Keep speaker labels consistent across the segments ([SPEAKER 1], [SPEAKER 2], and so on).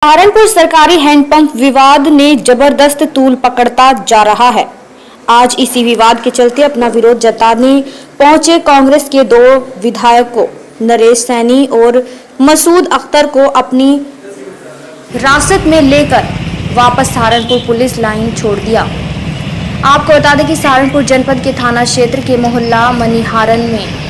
[SPEAKER 1] सहारनपुर सरकारी हैंडपंप विवाद ने जबरदस्त तूल पकड़ता जा रहा है। आज इसी विवाद के चलते अपना विरोध जताने पहुंचे कांग्रेस के दो विधायकों नरेश सैनी और मसूद अख्तर को अपनी हिरासत में लेकर वापस सहारनपुर पुलिस लाइन छोड़ दिया। आपको बता दें कि सहारनपुर जनपद के थाना क्षेत्र के मोहल्ला मनिहारन में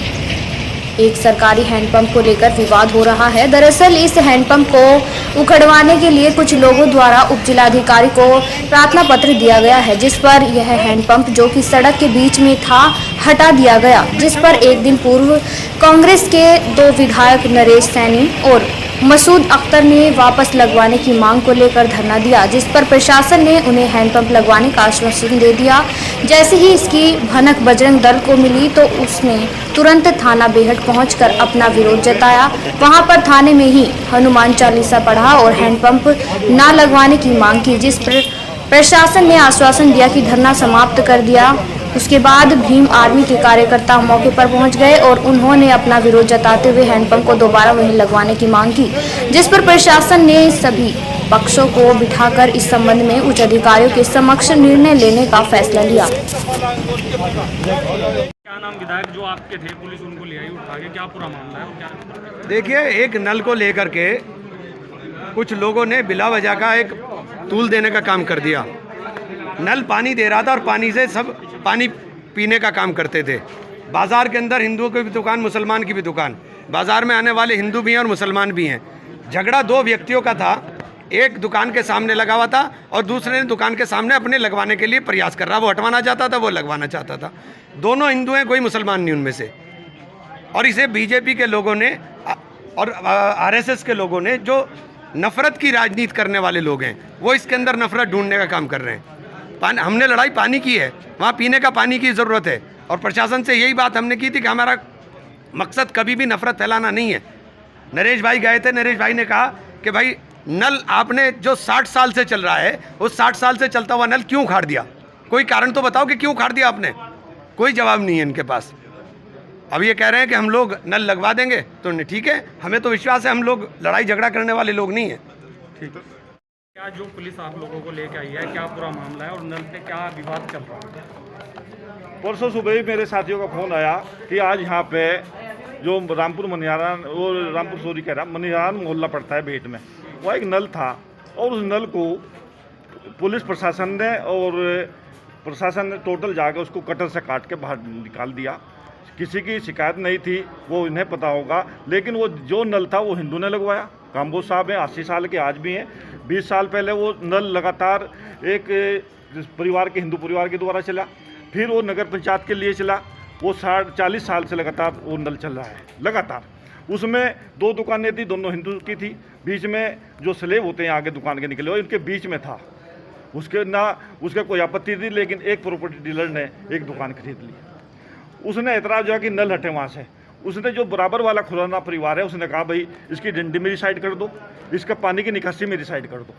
[SPEAKER 1] एक सरकारी हैंडपंप को लेकर विवाद हो रहा है। दरअसल इस हैंडपंप को उखड़वाने के लिए कुछ लोगों द्वारा उप जिलाधिकारी को प्रार्थना पत्र दिया गया है, जिस पर यह हैंडपंप जो कि सड़क के बीच में था हटा दिया गया, जिस पर एक दिन पूर्व कांग्रेस के दो विधायक नरेश सैनी और मसूद अख्तर ने वापस लगवाने की मांग को लेकर धरना दिया, जिस पर प्रशासन ने उन्हें हैंडपंप लगवाने का आश्वासन दे दिया। जैसे ही इसकी भनक बजरंग दल को मिली तो उसने तुरंत थाना बेहट पहुंचकर अपना विरोध जताया। वहां पर थाने में ही हनुमान चालीसा पढ़ा और हैंडपंप न लगवाने की मांग की, जिस पर प्रशासन ने आश्वासन दिया कि धरना समाप्त कर दिया। उसके बाद भीम आर्मी के कार्यकर्ता मौके पर पहुंच गए और उन्होंने अपना विरोध जताते हुए हैंडपंप को दोबारा वहीं लगवाने की मांग की, जिस पर प्रशासन ने सभी पक्षों को बिठाकर इस संबंध में उच्च अधिकारियों के समक्ष निर्णय लेने का फैसला लिया।
[SPEAKER 2] क्या नाम विधायक जो आपके थे, पुलिस उनको ले आई उठा के, क्या पूरा मामला है और क्या?
[SPEAKER 3] देखिए, एक नल को लेकर के कुछ लोगों ने बिला वजह का एक तूल देने का काम कर दिया। नल पानी दे रहा था और पानी से सब पानी पीने का काम करते थे। बाज़ार के अंदर हिंदुओं की भी दुकान, मुसलमान की भी दुकान, बाज़ार में आने वाले हिंदू भी हैं और मुसलमान भी हैं। झगड़ा दो व्यक्तियों का था, एक दुकान के सामने लगा हुआ था और दूसरे ने दुकान के सामने अपने लगवाने के लिए प्रयास कर रहा। वो हटवाना चाहता था, वो लगवाना चाहता था। दोनों हिंदू हैं, कोई मुसलमान नहीं उनमें से। और इसे बीजेपी के लोगों ने और आरएसएस के लोगों ने, जो नफ़रत की राजनीति करने वाले लोग हैं, वो इसके अंदर नफ़रत ढूंढने का काम कर रहे हैं। हमने लड़ाई पानी की है, वहाँ पीने का पानी की ज़रूरत है और प्रशासन से यही बात हमने की थी कि हमारा मकसद कभी भी नफ़रत फैलाना नहीं है। नरेश भाई गए थे, नरेश भाई ने कहा कि भाई नल आपने जो 60 साल से चल रहा है, उस 60 साल से चलता हुआ नल क्यों उखाड़ दिया? कोई कारण तो बताओ कि क्यों उखाड़ दिया आपने। कोई जवाब नहीं है इनके पास। अब ये कह रहे हैं कि हम लोग नल लगवा देंगे, तो ठीक है, हमें तो विश्वास है, हम लोग लड़ाई झगड़ा करने वाले लोग नहीं हैं।
[SPEAKER 2] ठीक है। क्या जो पुलिस आप लोगों को लेके आई है, क्या पूरा मामला है और नल पे क्या विवाद चल रहा है?
[SPEAKER 4] परसों सुबह ही मेरे साथियों का फ़ोन आया कि आज यहाँ पे जो रामपुर मनिहारन और रामपुर सोरी कह रहा मनिहारन मोहल्ला पड़ता है बेट में, वह एक नल था और उस नल को पुलिस प्रशासन ने टोटल जाकर उसको कटर से काट के बाहर निकाल दिया। किसी की शिकायत नहीं थी, वो इन्हें पता होगा, लेकिन वो जो नल था वो हिंदू ने लगवाया। काम्बोज साहब हैं, 80 साल के आज भी हैं। 20 साल पहले वो नल लगातार एक परिवार के, हिंदू परिवार के द्वारा चला, फिर वो नगर पंचायत के लिए चला। वो 40 साल से लगातार वो नल चल रहा है लगातार। उसमें दो दुकानें थी, दोनों हिंदू की थी। बीच में जो स्लेब होते हैं आगे दुकान के निकले, वो इनके बीच में था। उसके कोई आपत्ति थी, लेकिन एक प्रॉपर्टी डीलर ने एक दुकान खरीद ली। उसने एतराज़ जो है कि नल हटे वहाँ से। उसने जो बराबर वाला खुराना परिवार है, उसने कहा भाई इसकी डंडी मेरी साइड कर दो, इसका पानी की निकासी मेरी साइड कर दो।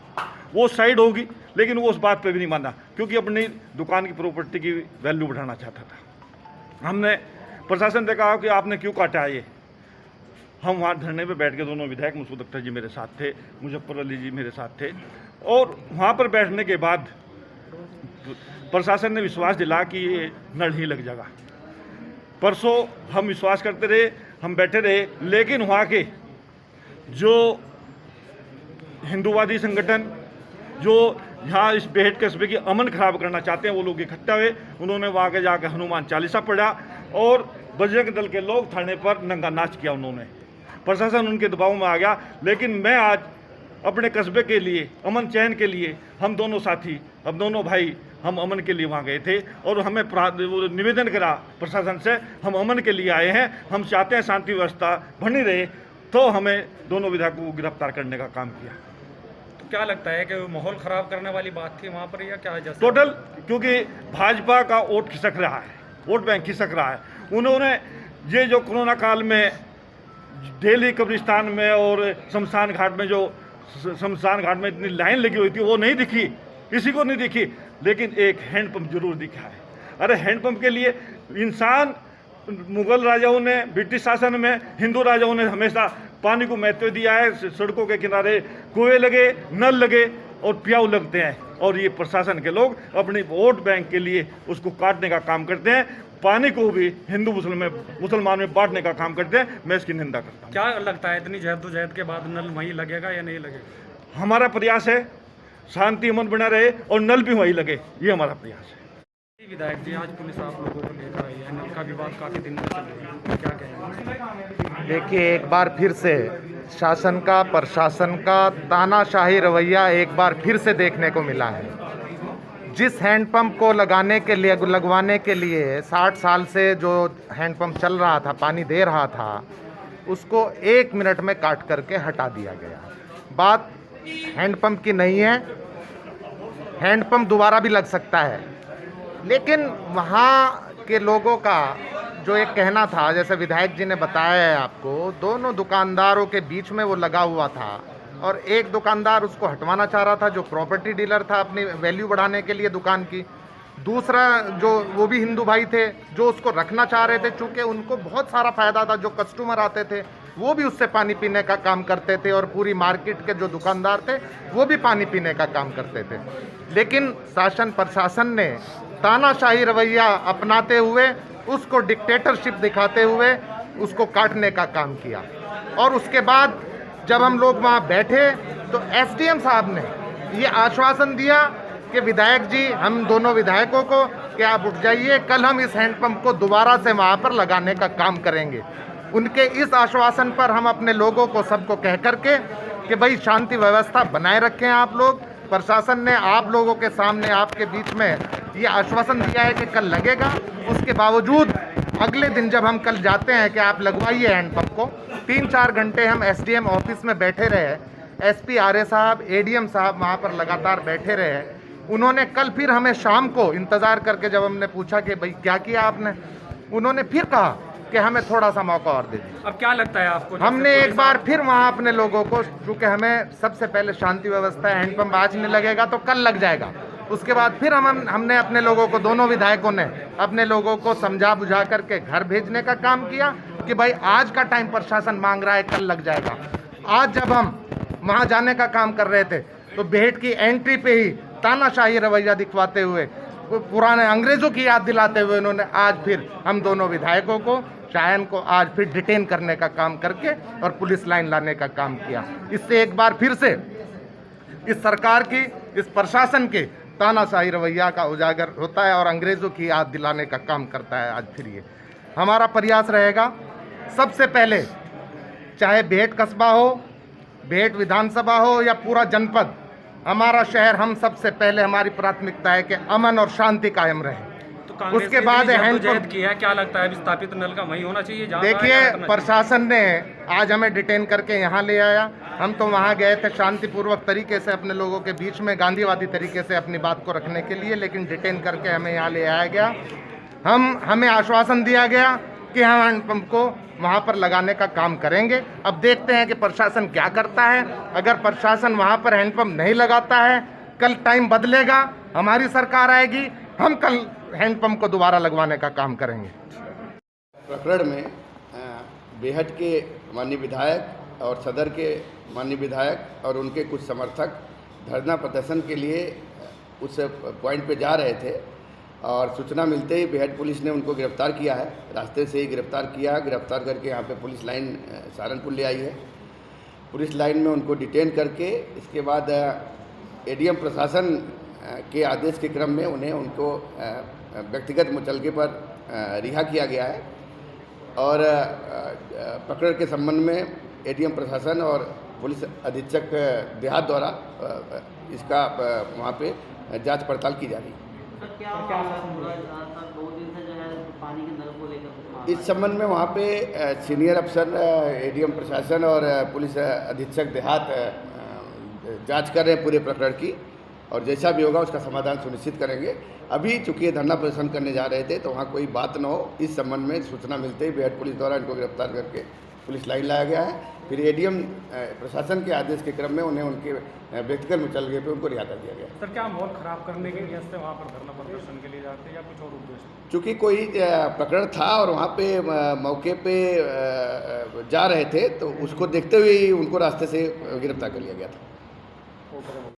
[SPEAKER 4] वो साइड होगी, लेकिन वो उस बात पे भी नहीं माना, क्योंकि अपनी दुकान की प्रॉपर्टी की वैल्यू बढ़ाना चाहता था। हमने प्रशासन से कहा कि आपने क्यों काटा ये। हम वहाँ धरने पे बैठ के, दोनों विधायक मसूद अख्तर जी मेरे साथ थे, मुजफ्फर अली जी मेरे साथ थे, और वहाँ पर बैठने के बाद प्रशासन ने विश्वास दिला कि ये नल ही लग जाएगा। परसों हम विश्वास करते रहे, हम बैठे रहे, लेकिन वहाँ के जो हिंदूवादी संगठन जो यहाँ इस बेहट कस्बे की अमन खराब करना चाहते हैं, वो लोग इकट्ठा हुए। उन्होंने वहाँ के जाकर हनुमान चालीसा पढ़ा और बजरंग दल के लोग थाने पर नंगा नाच किया। उन्होंने, प्रशासन उनके दबाव में आ गया। लेकिन मैं आज अपने कस्बे के लिए, अमन चैन के लिए, हम दोनों साथी, हम दोनों भाई, हम अमन के लिए वहाँ गए थे और हमें निवेदन करा प्रशासन से, हम अमन के लिए आए हैं, हम चाहते हैं शांति व्यवस्था बनी रहे, तो हमें दोनों विधायकों को गिरफ्तार करने का काम किया।
[SPEAKER 2] तो क्या लगता है कि माहौल ख़राब करने वाली बात थी वहाँ पर, या क्या है?
[SPEAKER 4] टोटल, क्योंकि भाजपा का वोट खिसक रहा है, वोट बैंक खिसक रहा है। उन्होंने ये जो कोरोना काल में दिल्ली कब्रिस्तान में और शमशान घाट में, जो शमशान घाट में इतनी लाइन लगी हुई थी, वो नहीं दिखी, किसी को नहीं दिखी, लेकिन एक हैंडपंप जरूर दिखा है। अरे हैंडपंप के लिए इंसान, मुगल राजाओं ने, ब्रिटिश शासन में हिंदू राजाओं ने हमेशा पानी को महत्व दिया है। सड़कों के किनारे कुएं लगे, नल लगे और प्याऊ लगते हैं, और ये प्रशासन के लोग अपनी वोट बैंक के लिए उसको काटने का काम करते हैं। पानी को भी हिंदू मुसलमान में बांटने का काम करते हैं। मैं इसकी निंदा करता हूँ।
[SPEAKER 2] क्या लगता है इतनी जहदोजहद के बाद नल वहीं लगेगा या नहीं लगेगा?
[SPEAKER 4] हमारा प्रयास है शांति अमन बना रहे और नल भी वहीं लगे, ये हमारा प्रयास है।
[SPEAKER 2] विधायक जी, आज पुलिस आप लोगों को लेकर आई है, नल का विवाद काफी दिन से चल रहा है, क्या कहेंगे?
[SPEAKER 5] देखिए, एक बार फिर से शासन का, प्रशासन का तानाशाही रवैया एक बार फिर से देखने को मिला है। जिस हैंडपंप को लगवाने के लिए 60 साल से जो हैंडपंप चल रहा था, पानी दे रहा था, उसको 1 मिनट में काट करके हटा दिया गया। बात हैंडपंप की नहीं है, हैंडपंप दोबारा भी लग सकता है, लेकिन वहाँ के लोगों का जो एक कहना था, जैसे विधायक जी ने बताया है आपको, दोनों दुकानदारों के बीच में वो लगा हुआ था और एक दुकानदार उसको हटवाना चाह रहा था जो प्रॉपर्टी डीलर था अपनी वैल्यू बढ़ाने के लिए दुकान की। दूसरा जो वो भी हिंदू भाई थे जो उसको रखना चाह रहे थे, चूँकि उनको बहुत सारा फ़ायदा था, जो कस्टमर आते थे वो भी उससे पानी पीने का काम करते थे और पूरी मार्केट के जो दुकानदार थे वो भी पानी पीने का काम करते थे। लेकिन शासन प्रशासन ने तानाशाही रवैया अपनाते हुए, उसको डिक्टेटरशिप दिखाते हुए उसको काटने का काम किया। और उसके बाद जब हम लोग वहाँ बैठे तो एसडीएम साहब ने ये आश्वासन दिया कि विधायक जी, हम दोनों विधायकों को, कि आप उठ जाइए, कल हम इस हैंडपंप को दोबारा से वहाँ पर लगाने का काम करेंगे। उनके इस आश्वासन पर हम अपने लोगों को सबको कह करके कि भाई शांति व्यवस्था बनाए रखें आप लोग। प्रशासन ने आप लोगों के सामने, आपके बीच में ये आश्वासन दिया है कि कल लगेगा। उसके बावजूद अगले दिन जब हम कल जाते हैं कि आप लगवाइए हैंडपंप को, 3-4 घंटे हम एसडीएम ऑफिस में बैठे रहे, एसपी आरए साहब, एडीएम साहब वहाँ पर लगातार बैठे रहे। उन्होंने कल फिर हमें शाम को इंतज़ार करके, जब हमने पूछा कि भाई क्या किया आपने, उन्होंने फिर कहा कि हमें थोड़ा सा मौका और दे दीजिए।
[SPEAKER 2] अब क्या लगता है आपको?
[SPEAKER 5] हमने एक बार फिर वहाँ अपने लोगों को, चूँकि हमें सबसे पहले शांति व्यवस्था है, हैंडपंप आज नहीं लगेगा तो कल लग जाएगा। उसके बाद फिर हमने अपने लोगों को, दोनों विधायकों ने अपने लोगों को समझा बुझा करके घर भेजने का काम किया कि भाई आज का टाइम प्रशासन मांग रहा है, कल लग जाएगा। आज जब हम वहाँ जाने का काम कर रहे थे तो बेहट की एंट्री पे ही तानाशाही रवैया दिखवाते हुए, पुराने अंग्रेजों की याद दिलाते हुए, उन्होंने आज फिर हम दोनों विधायकों को, शायन को आज फिर डिटेन करने का काम करके और पुलिस लाइन लाने का काम किया। इससे एक बार फिर से इस सरकार की, इस प्रशासन के तानाशाही रवैया का उजागर होता है और अंग्रेज़ों की याद दिलाने का काम करता है। आज फिर ये हमारा प्रयास रहेगा, सबसे पहले चाहे बेहट कस्बा हो, बेहट विधानसभा हो या पूरा जनपद, हमारा शहर, हम सबसे पहले हमारी प्राथमिकता है कि अमन और शांति कायम रहे।
[SPEAKER 2] तो
[SPEAKER 5] उसके बाद हैंडपंप
[SPEAKER 2] की है, क्या लगता है विस्थापित नल का वहीं होना चाहिए?
[SPEAKER 5] देखिए, प्रशासन ने आज हमें डिटेन करके यहाँ ले आया। हम तो वहाँ गए थे शांतिपूर्वक तरीके से अपने लोगों के बीच में, गांधीवादी तरीके से अपनी बात को रखने के लिए, लेकिन डिटेन करके हमें यहाँ ले आया गया। हमें आश्वासन दिया गया कि हम हैंडपंप को वहाँ पर लगाने का काम करेंगे। अब देखते हैं कि प्रशासन क्या करता है। अगर प्रशासन वहाँ पर हैंडपंप नहीं लगाता है, कल टाइम बदलेगा, हमारी सरकार आएगी, हम कल हैंडपंप को दोबारा लगवाने का काम करेंगे।
[SPEAKER 6] प्रकरण में बेहट के माननीय विधायक और सदर के माननीय विधायक और उनके कुछ समर्थक धरना प्रदर्शन के लिए उस पॉइंट पे जा रहे थे और सूचना मिलते ही बेहट पुलिस ने उनको गिरफ्तार किया है। रास्ते से ही गिरफ्तार किया, गिरफ्तार करके यहाँ पे पुलिस लाइन सहारनपुर ले आई है। पुलिस लाइन में उनको डिटेन करके इसके बाद एडीएम प्रशासन के आदेश के क्रम में उनको व्यक्तिगत मुचलके पर रिहा किया गया है और पकड़ के संबंध में एडीएम प्रशासन और पुलिस अधीक्षक देहात द्वारा इसका वहाँ पे जांच पड़ताल की जा रही है। इस संबंध में वहाँ पे सीनियर अफसर, एडीएम प्रशासन और पुलिस अधीक्षक देहात जांच कर रहे हैं पूरे प्रकरण की और जैसा भी होगा उसका समाधान सुनिश्चित करेंगे। अभी चूंकि ये धरना प्रदर्शन करने जा रहे थे तो वहाँ कोई बात न हो, इस संबंध में सूचना मिलते ही बेहट पुलिस द्वारा इनको गिरफ्तार करके पुलिस लाइन लाया गया है। फिर एडीएम प्रशासन के आदेश के क्रम में उन्हें उनके व्यक्तिगत मुचलके पे उनको रिहा कर दिया गया।
[SPEAKER 2] सर क्या माहौल खराब करने के लिए से वहाँ पर धरना प्रदर्शन के लिए जाते हैं या कुछ और उद्देश्य?
[SPEAKER 6] चूँकि कोई प्रकरण था और वहाँ पे मौके पे जा रहे थे, तो उसको देखते हुए ही उनको रास्ते से गिरफ्तार कर लिया गया था।